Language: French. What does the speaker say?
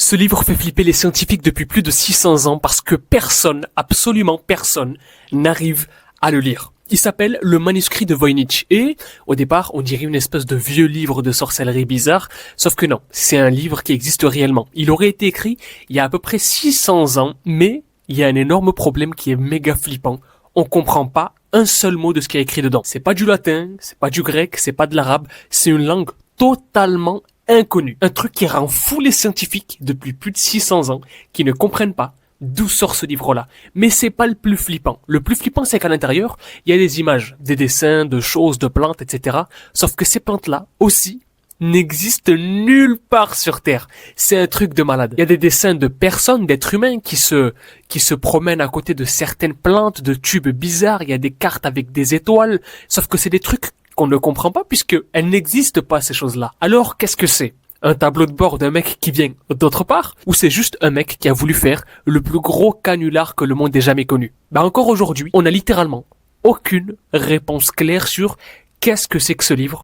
Ce livre fait flipper les scientifiques depuis plus de 600 ans parce que personne, absolument personne, n'arrive à le lire. Il s'appelle Le manuscrit de Voynich et, au départ, on dirait une espèce de vieux livre de sorcellerie bizarre, sauf que non, c'est un livre qui existe réellement. Il aurait été écrit il y a à peu près 600 ans, mais il y a un énorme problème qui est méga flippant. On comprend pas un seul mot de ce qui est écrit dedans. C'est pas du latin, c'est pas du grec, c'est pas de l'arabe, c'est une langue totalement inconnue. Un truc qui rend fou les scientifiques depuis plus de 600 ans, qui ne comprennent pas d'où sort ce livre-là. Mais c'est pas le plus flippant. Le plus flippant, c'est qu'à l'intérieur, il y a des images, des dessins, de choses, de plantes, etc. Sauf que ces plantes-là, aussi, n'existent nulle part sur Terre. C'est un truc de malade. Il y a des dessins de personnes, d'êtres humains qui se promènent à côté de certaines plantes, de tubes bizarres. Il y a des cartes avec des étoiles. Sauf que c'est des trucs qu'on ne comprend pas puisque elles n'existent pas, ces choses-là. Alors, qu'est-ce que c'est? Un tableau de bord d'un mec qui vient d'autre part? Ou c'est juste un mec qui a voulu faire le plus gros canular que le monde ait jamais connu? Encore aujourd'hui, on a littéralement aucune réponse claire sur qu'est-ce que c'est que ce livre,